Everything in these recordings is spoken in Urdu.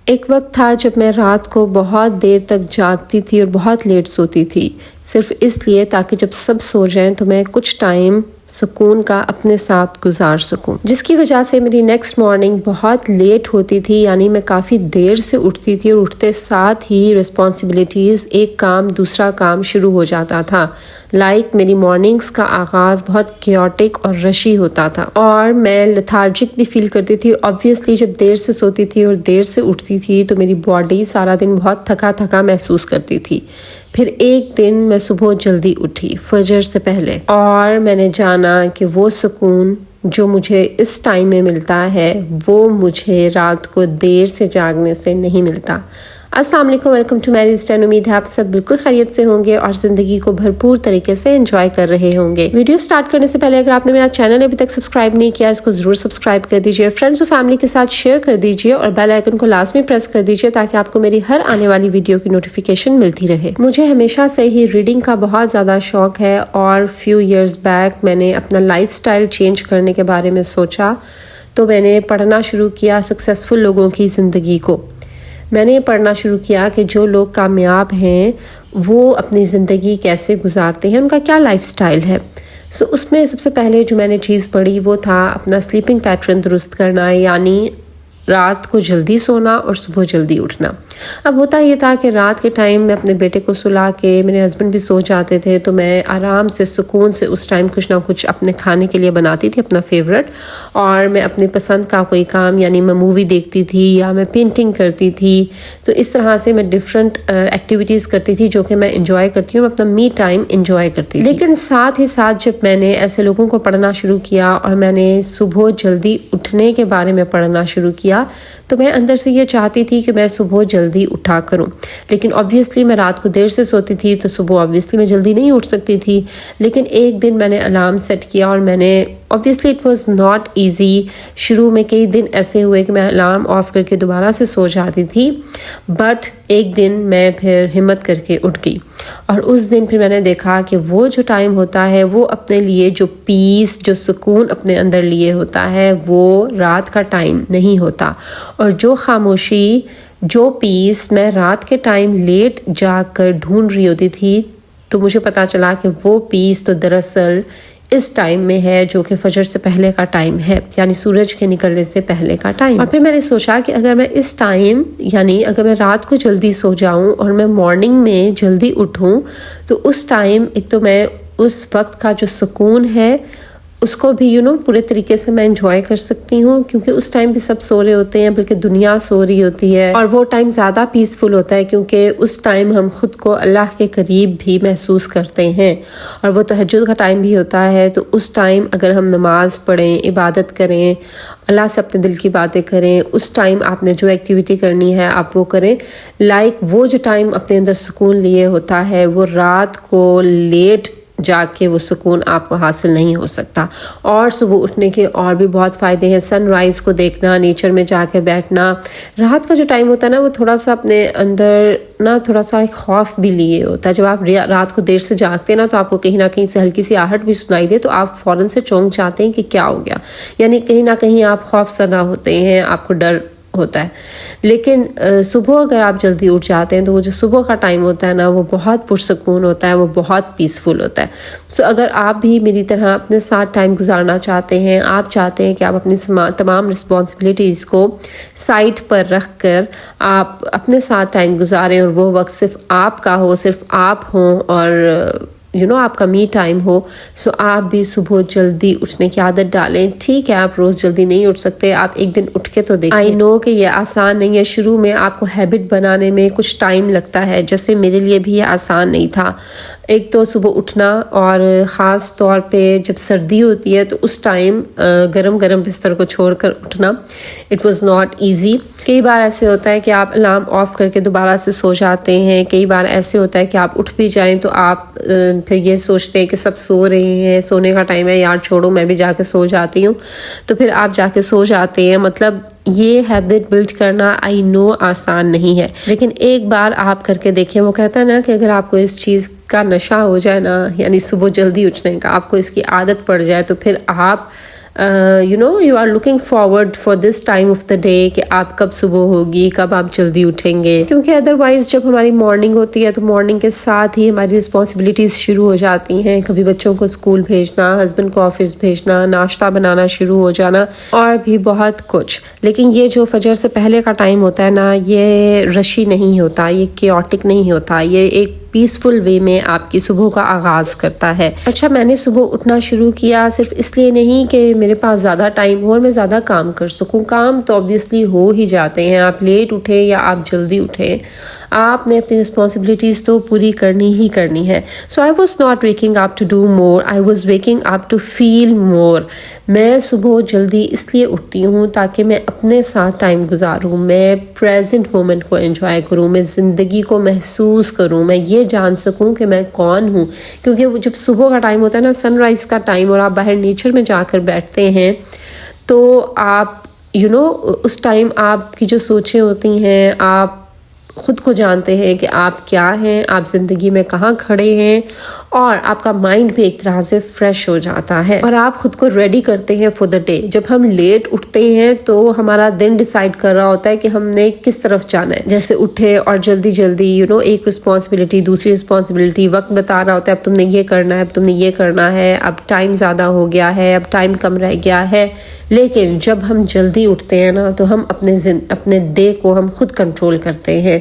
ایک وقت تھا جب میں رات کو بہت دیر تک جاگتی تھی اور بہت لیٹ سوتی تھی، صرف اس لیے تاکہ جب سب سو جائیں تو میں کچھ ٹائم سکون کا اپنے ساتھ گزار سکوں، جس کی وجہ سے میری نیکسٹ مارننگ بہت لیٹ ہوتی تھی، یعنی میں کافی دیر سے اٹھتی تھی اور اٹھتے ساتھ ہی رسپانسبلٹیز ایک کام دوسرا کام شروع ہو جاتا تھا۔ میری مارننگز کا آغاز بہت کیوٹک اور رشی ہوتا تھا اور میں لیتھارجک بھی فیل کرتی تھی۔ obviously جب دیر سے سوتی تھی اور دیر سے اٹھتی تھی تو میری باڈی سارا دن بہت تھکا تھکا محسوس کرتی تھی۔ پھر ایک دن میں صبح جلدی اٹھی فجر سے پہلے، اور میں نے جانا کہ وہ سکون جو مجھے اس ٹائم میں ملتا ہے وہ مجھے رات کو دیر سے جاگنے سے نہیں ملتا۔ السلام علیکم، ویلکم ٹو میریز 10۔ امید ہے آپ سب بالکل خیریت سے ہوں گے اور زندگی کو بھرپور طریقے سے انجوائے کر رہے ہوں گے۔ ویڈیو سٹارٹ کرنے سے پہلے اگر آپ نے میرا چینل ابھی تک سبسکرائب نہیں کیا، اس کو ضرور سبسکرائب کر دیجئے، فرینڈز اور فیملی کے ساتھ شیئر کر دیجئے اور بیل آئیکن کو لازمی پریس کر دیجئے تاکہ آپ کو میری ہر آنے والی ویڈیو کی نوٹیفیکیشن ملتی رہے۔ مجھے ہمیشہ سے ہی ریڈنگ کا بہت زیادہ شوق ہے اور فیو ایئرز بیک میں نے اپنا لائف سٹائل چینج کرنے کے بارے میں سوچا تو میں نے پڑھنا شروع کیا سکسیسفل لوگوں کی زندگی کو۔ میں نے پڑھنا شروع کیا کہ جو لوگ کامیاب ہیں وہ اپنی زندگی کیسے گزارتے ہیں، ان کا کیا لائف سٹائل ہے۔ اس میں سب سے پہلے جو میں نے چیز پڑھی وہ تھا اپنا سلیپنگ پیٹرن درست کرنا، یعنی رات کو جلدی سونا اور صبح جلدی اٹھنا۔ اب ہوتا یہ تھا کہ رات کے ٹائم میں اپنے بیٹے کو سلا کے، میرے ہسبینڈ بھی سو جاتے تھے، تو میں آرام سے سکون سے اس ٹائم کچھ نہ کچھ اپنے کھانے کے لیے بناتی تھی، اپنا فیوریٹ، اور میں اپنی پسند کا کوئی کام، یعنی میں مووی دیکھتی تھی یا میں پینٹنگ کرتی تھی۔ تو اس طرح سے میں ڈفرینٹ ایکٹیویٹیز کرتی تھی جو کہ میں انجوائے کرتی ہوں، اپنا می ٹائم انجوائے کرتی تھی۔ لیکن ساتھ ہی ساتھ جب میں نے ایسے لوگوں کو پڑھنا شروع کیا اور میں نے صبح جلدی اٹھنے کے بارے میں پڑھنا شروع کیا تو میں اندر سے یہ چاہتی تھی کہ میں صبح جلدی اٹھا کروں، لیکن obviously میں رات کو دیر سے سوتی تھی تو صبح obviously میں جلدی نہیں اٹھ سکتی تھی۔ لیکن ایک دن میں نے الارم سیٹ کیا اور میں نے obviously it was not easy، شروع میں کئی دن ایسے ہوئے کہ میں الارم آف کر کے دوبارہ سے سو جاتی تھی، بٹ ایک دن میں پھر ہمت کر کے اٹھ گئی، اور اس دن پھر میں نے دیکھا کہ وہ جو ٹائم ہوتا ہے وہ اپنے لیے جو پیس، جو سکون اپنے اندر لیے ہوتا ہے وہ رات کا ٹائم نہیں ہوتا، اور جو خاموشی، جو پیس میں رات کے ٹائم لیٹ جاگ کر ڈھونڈ رہی ہوتی تھی، تو مجھے پتا چلا کہ وہ پیس تو دراصل اس ٹائم میں ہے جو کہ فجر سے پہلے کا ٹائم ہے، یعنی سورج کے نکلنے سے پہلے کا ٹائم۔ اور پھر میں نے سوچا کہ اگر میں اس ٹائم، یعنی اگر میں رات کو جلدی سو جاؤں اور میں مارننگ میں جلدی اٹھوں تو اس ٹائم ایک تو میں اس وقت کا جو سکون ہے اس کو بھی پورے طریقے سے میں انجوائے کر سکتی ہوں، کیونکہ اس ٹائم بھی سب سو رہے ہوتے ہیں، بلکہ دنیا سو رہی ہوتی ہے، اور وہ ٹائم زیادہ پیسفل ہوتا ہے کیونکہ اس ٹائم ہم خود کو اللہ کے قریب بھی محسوس کرتے ہیں، اور وہ تہجد کا ٹائم بھی ہوتا ہے۔ تو اس ٹائم اگر ہم نماز پڑھیں، عبادت کریں، اللہ سے اپنے دل کی باتیں کریں، اس ٹائم آپ نے جو ایکٹیویٹی کرنی ہے آپ وہ کریں، وہ جو ٹائم اپنے اندر سکون لیے ہوتا ہے وہ رات کو لیٹ جاگ کے وہ سکون آپ کو حاصل نہیں ہو سکتا۔ اور صبح اٹھنے کے اور بھی بہت فائدے ہیں، سن رائز کو دیکھنا، نیچر میں جا کے بیٹھنا۔ رات کا جو ٹائم ہوتا ہے نا وہ تھوڑا سا اپنے اندر تھوڑا سا ایک خوف بھی لیے ہوتا ہے۔ جب آپ رات کو دیر سے جاگتے ہیں نا تو آپ کو کہیں نہ کہیں سے ہلکی سی آہٹ بھی سنائی دے تو آپ فوراً سے چونک جاتے ہیں کہ کیا ہو گیا، یعنی کہیں نہ کہیں آپ خوف زدہ ہوتے ہیں، آپ کو ڈر ہوتا ہے۔ لیکن صبح اگر آپ جلدی اٹھ جاتے ہیں تو وہ جو صبح کا ٹائم ہوتا ہے نا وہ بہت پرسکون ہوتا ہے، وہ بہت پیسفل ہوتا ہے۔ اگر آپ بھی میری طرح اپنے ساتھ ٹائم گزارنا چاہتے ہیں، آپ چاہتے ہیں کہ آپ اپنی تمام رسپانسبلٹیز کو سائٹ پر رکھ کر آپ اپنے ساتھ ٹائم گزاریں اور وہ وقت صرف آپ کا ہو، صرف آپ ہوں، اور آپ کا می ٹائم ہو، آپ بھی صبح جلدی اٹھنے کی عادت ڈالیں۔ ٹھیک ہے آپ روز جلدی نہیں اٹھ سکتے، آپ ایک دن اٹھ کے تو دیکھیں۔ آئی نو کہ یہ آسان نہیں ہے، شروع میں آپ کو ہیبٹ بنانے میں کچھ ٹائم لگتا ہے، جیسے میرے لیے بھی یہ آسان نہیں تھا۔ ایک تو صبح اٹھنا، اور خاص طور پہ جب سردی ہوتی ہے تو اس ٹائم گرم گرم بستر کو چھوڑ کر اٹھنا، اٹ واز ناٹ ایزی۔ کئی بار ایسے ہوتا ہے کہ آپ الارم آف کر کے دوبارہ سے سو جاتے ہیں، کئی بار ایسے ہوتا ہے کہ آپ اٹھ بھی جائیں تو آپ پھر یہ سوچتے ہیں کہ سب سو رہے ہیں، سونے کا ٹائم ہے، یار چھوڑو میں بھی جا کے سو جاتی ہوں، تو پھر آپ جا کے سو جاتے ہیں۔ مطلب یہ ہیبٹ بلڈ کرنا آئی نو آسان نہیں ہے، لیکن ایک بار آپ کر کے دیکھیں۔ وہ کہتا ہے نا کہ اگر آپ کو اس چیز کا نشہ ہو جائے نا، یعنی صبح جلدی اٹھنے کا، آپ کو اس کی عادت پڑ جائے تو پھر آپ you are looking forward for this time of the day کہ آپ کب صبح ہوگی, کب آپ جلدی اٹھیں گے, کیونکہ ادروائز جب ہماری مارننگ ہوتی ہے تو مارننگ کے ساتھ ہی ہماری رسپانسبلٹیز شروع ہو جاتی ہیں. کبھی بچوں کو اسکول بھیجنا, ہسبینڈ کو آفس بھیجنا, ناشتہ بنانا شروع ہو جانا اور بھی بہت کچھ. لیکن یہ جو فجر سے پہلے کا ٹائم ہوتا ہے نا, یہ رشی نہیں ہوتا, یہ کیوٹک نہیں ہوتا, یہ ایک پیسفل وے میں آپ کی صبح کا آغاز کرتا ہے. اچھا, میں نے صبح اٹھنا شروع کیا صرف اس لیے نہیں کہ میرے پاس زیادہ ٹائم ہو اور میں زیادہ کام کر سکوں. کام تو obviously ہو ہی جاتے ہیں, آپ لیٹ اٹھیں یا آپ جلدی اٹھیں, آپ نے اپنی رسپانسبلٹیز تو پوری کرنی ہی کرنی ہے. So I was not waking up to do more, I was waking up to feel more. میں صبح جلدی اس لیے اٹھتی ہوں تاکہ میں اپنے ساتھ ٹائم گزاروں, میں پریزنٹ مومنٹ کو انجوائے کروں, میں زندگی کو محسوس کروں, میں یہ جان سکوں کہ میں کون ہوں. کیونکہ وہ جب صبح کا ٹائم ہوتا ہے نا, سن رائز کا ٹائم, اور آپ باہر نیچر میں جا کر بیٹھتے ہیں تو آپ اس ٹائم آپ کی جو سوچیں ہوتی ہیں, آپ خود کو جانتے ہیں کہ آپ کیا ہیں, آپ زندگی میں کہاں کھڑے ہیں, اور آپ کا مائنڈ بھی ایک طرح سے فریش ہو جاتا ہے اور آپ خود کو ریڈی کرتے ہیں فور دا ڈے. جب ہم لیٹ اٹھتے ہیں تو ہمارا دن ڈیسائیڈ کر رہا ہوتا ہے کہ ہم نے کس طرف جانا ہے. جیسے اٹھے اور جلدی جلدی ایک رسپانسبلٹی دوسری رسپانسبلٹی, وقت بتا رہا ہوتا ہے اب تم نے یہ کرنا ہے, اب تم نے یہ کرنا ہے, اب ٹائم زیادہ ہو گیا ہے, اب ٹائم کم رہ گیا ہے. لیکن جب ہم جلدی اٹھتے ہیں نا تو ہم اپنے ڈے کو ہم خود کنٹرول کرتے ہیں,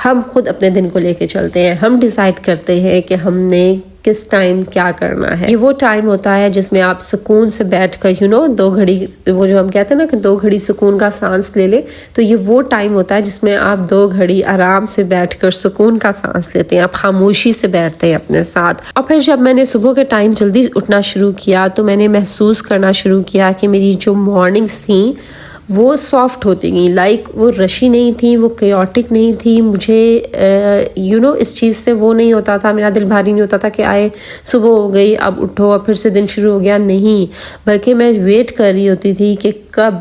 ہم خود اپنے دن کو لے کے چلتے ہیں, ہم ڈیسائیڈ کرتے ہیں کہ ہم نے کس ٹائم کیا کرنا ہے. یہ وہ ٹائم ہوتا ہے جس میں آپ سکون سے بیٹھ کر 2 گھڑی, وہ جو ہم کہتے ہیں نا کہ 2 گھڑی سکون کا سانس لے لے, تو یہ وہ ٹائم ہوتا ہے جس میں آپ 2 گھڑی آرام سے بیٹھ کر سکون کا سانس لیتے ہیں, آپ خاموشی سے بیٹھتے ہیں اپنے ساتھ. اور پھر جب میں نے صبح کے ٹائم جلدی اٹھنا شروع کیا تو میں نے محسوس کرنا شروع کیا کہ میری جو مارننگز تھیں وہ سافٹ ہوتی گئیں, لائک وہ رشی نہیں تھی, وہ کیوٹک نہیں تھی. مجھے اس چیز سے وہ نہیں ہوتا تھا, میرا دل بھاری نہیں ہوتا تھا کہ آئے صبح ہو گئی اب اٹھو اور پھر سے دن شروع ہو گیا, نہیں, بلکہ میں ویٹ کر رہی ہوتی تھی کہ کب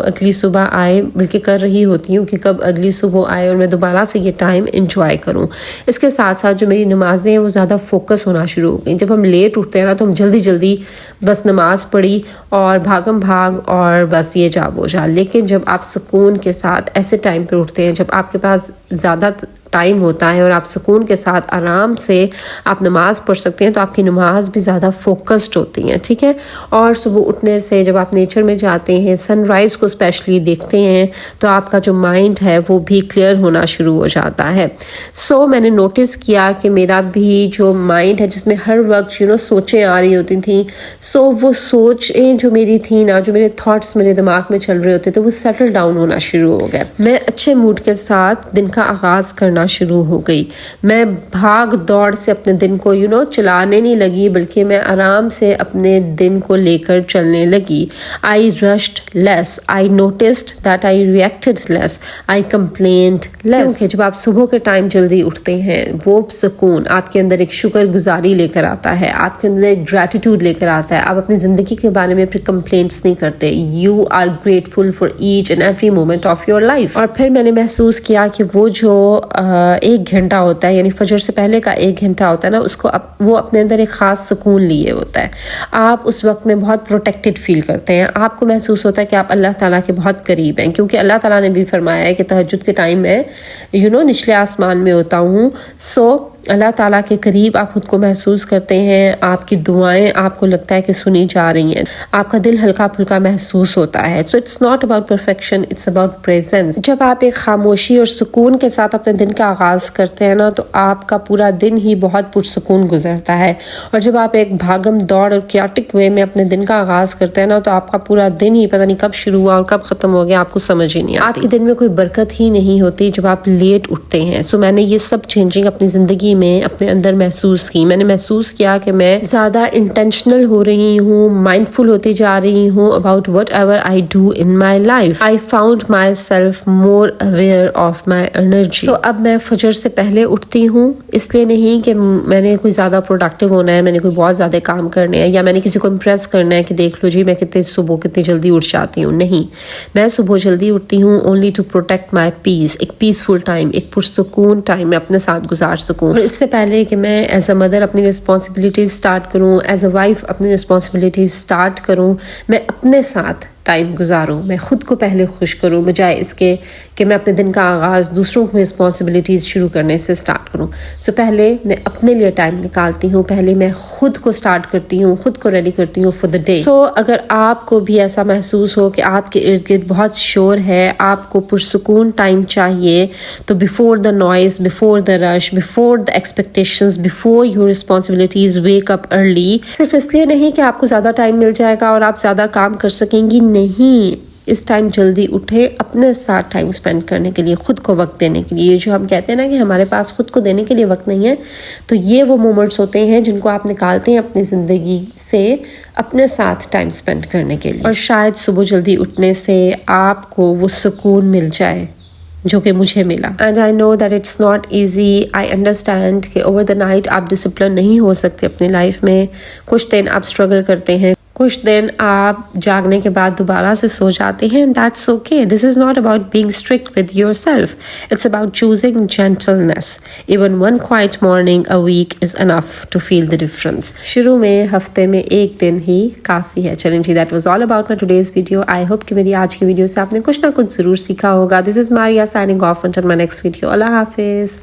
اگلی صبح آئے, بلکہ کر رہی ہوتی ہوں کہ کب اگلی صبح آئے اور میں دوبارہ سے یہ ٹائم انجوائے کروں. اس کے ساتھ ساتھ جو میری نمازیں ہیں وہ زیادہ فوکس ہونا شروع ہو گئیں. جب ہم لیٹ اٹھتے ہیں نا تو ہم جلدی جلدی بس نماز پڑھی اور بھاگم بھاگ اور بس یہ جا وہ جا. لیکن جب آپ سکون کے ساتھ ایسے ٹائم پہ اٹھتے ہیں, جب آپ کے پاس زیادہ ٹائم ہوتا ہے اور آپ سکون کے ساتھ آرام سے آپ نماز پڑھ سکتے ہیں, تو آپ کی نماز بھی زیادہ فوکسڈ ہوتی ہیں, ٹھیک ہے. اور صبح اٹھنے سے جب آپ نیچر میں جاتے ہیں, سن رائز کو اسپیشلی دیکھتے ہیں, تو آپ کا جو مائنڈ ہے وہ بھی کلیئر ہونا شروع ہو جاتا ہے. سو میں نے نوٹس کیا کہ میرا بھی جو مائنڈ ہے جس میں ہر وقت سوچیں آ رہی ہوتی تھیں, سو وہ سوچیں جو میری تھیں نا, جو میرے تھاٹس میرے دماغ میں چل رہے ہوتے, تو وہ سیٹل ڈاؤن ہونا شروع ہو گیا. میں اچھے موڈ کے ساتھ دن کا آغاز کرنا شروع ہو گئی. میں بھاگ دوڑ سے اپنے دن کو چلانے نہیں لگی, بلکہ میں آرام سے اپنے دن کو لے کر چلنے لگی. I rushed less. I noticed that I reacted less. I complained less. کیونکہ جب آپ صبح کے ٹائم جلدی اٹھتے ہیں, وہ سکون آپ کے اندر ایک شکر گزاری لے کر آتا ہے, آپ کے اندر ایک گریٹیٹیوڈ لے کر آتا ہے. آپ اپنی زندگی کے بارے میں پھر کمپلینٹس نہیں کرتے. You are grateful for each and every moment of your life. اور پھر میں نے محسوس کیا کہ وہ جو 1 گھنٹہ ہوتا ہے, یعنی فجر سے پہلے کا 1 گھنٹہ ہوتا ہے نا, اس کو وہ اپنے اندر ایک خاص سکون لیے ہوتا ہے. آپ اس وقت میں بہت پروٹیکٹڈ فیل کرتے ہیں, آپ کو محسوس ہوتا ہے کہ آپ اللہ تعالیٰ کے بہت قریب ہیں, کیونکہ اللہ تعالیٰ نے بھی فرمایا ہے کہ تہجد کے ٹائم میں نچلے آسمان میں ہوتا ہوں. سو اللہ تعالیٰ کے قریب آپ خود کو محسوس کرتے ہیں, آپ کی دعائیں آپ کو لگتا ہے کہ سنی جا رہی ہیں, آپ کا دل ہلکا پھلکا محسوس ہوتا ہے. So it's not about perfection, it's about presence. جب آپ ایک خاموشی اور سکون کے ساتھ اپنے دن کا آغاز کرتے ہیں نا, تو آپ کا پورا دن ہی بہت پرسکون گزرتا ہے. اور جب آپ ایک بھاگم دوڑ اور کیوٹک وے میں اپنے دن کا آغاز کرتے ہیں نا, تو آپ کا پورا دن ہی پتہ نہیں کب شروع ہوا اور کب ختم ہو گیا, آپ کو سمجھ ہی نہیں آتی. آپ کے دن میں کوئی برکت ہی نہیں ہوتی جب آپ لیٹ اٹھتے ہیں. سو میں نے یہ سب چینجنگ اپنی زندگی میں اپنے اندر محسوس کی. میں نے محسوس کیا کہ میں زیادہ انٹینشنل ہو رہی ہوں, مائنڈفل ہوتی جا رہی ہوں about whatever I do in my life. I found myself more aware of my energy. So اب میں فجر سے پہلے اٹھتی ہوں, اس لیے نہیں کہ میں نے کوئی زیادہ پروڈکٹیو ہونا ہے, میں نے کوئی بہت زیادہ کام کرنے ہیں, یا میں نے کسی کو امپریس کرنا ہے کہ دیکھ لو جی میں کتنی جلدی اٹھ جاتی ہوں. نہیں, میں صبح جلدی اٹھتی ہوں only to protect my peace. ایک پیسفل ٹائم, ایک پرسکون ٹائم میں اپنے ساتھ گزار سکوں. اور اس سے پہلے کہ میں ایز اے مدر اپنی رسپانسبلٹیز اسٹارٹ کروں، ایز اے وائف اپنی رسپانسبلٹیز اسٹارٹ کروں، میں اپنے ساتھ ٹائم گزاروں، میں خود کو پہلے خوش کروں بجائے اس کے کہ میں اپنے دن کا آغاز دوسروں کی رسپانسبلٹیز شروع کرنے سے اسٹارٹ کروں. سو پہلے میں اپنے لیے ٹائم نکالتی ہوں، پہلے میں خود کو اسٹارٹ کرتی ہوں، خود کو ریڈی کرتی ہوں فار دا ڈے. سو اگر آپ کو بھی ایسا محسوس ہو کہ آپ کے ارد گرد بہت شور ہے، آپ کو پرسکون ٹائم چاہیے، تو before the noise, before the rush, before the expectations, before your responsibilities, wake up early. صرف اس لیے نہیں کہ آپ کو زیادہ ٹائم مل جائے گا اور آپ زیادہ کام کر سکیں گی، نہیں، اس ٹائم جلدی اٹھے اپنے ساتھ ٹائم سپینڈ کرنے کے لیے، خود کو وقت دینے کے لیے. جو ہم کہتے ہیں نا کہ ہمارے پاس خود کو دینے کے لیے وقت نہیں ہے، تو یہ وہ مومنٹس ہوتے ہیں جن کو آپ نکالتے ہیں اپنی زندگی سے اپنے ساتھ ٹائم سپینڈ کرنے کے لیے. اور شاید صبح جلدی اٹھنے سے آپ کو وہ سکون مل جائے جو کہ مجھے ملا. And I know that it's not easy. I understand کہ اوور دا نائٹ آپ ڈسپلن نہیں ہو سکتے اپنی لائف میں. کچھ دن آپ اسٹرگل کرتے ہیں، کچھ دن آپ جاگنے کے بعد دوبارہ سے سو جاتے ہیں. That's okay. This is not about being strict with yourself. It's about choosing gentleness. Even one quiet morning a week is enough to feel the difference. شروع میں ہفتے میں ایک دن ہی کافی ہے. چلیں جی، that was all about my today's video. I hope کہ میری آج کی ویڈیو سے آپ نے کچھ نہ کچھ ضرور سیکھا ہوگا. This is Maria signing off until my next video. اللہ حافظ.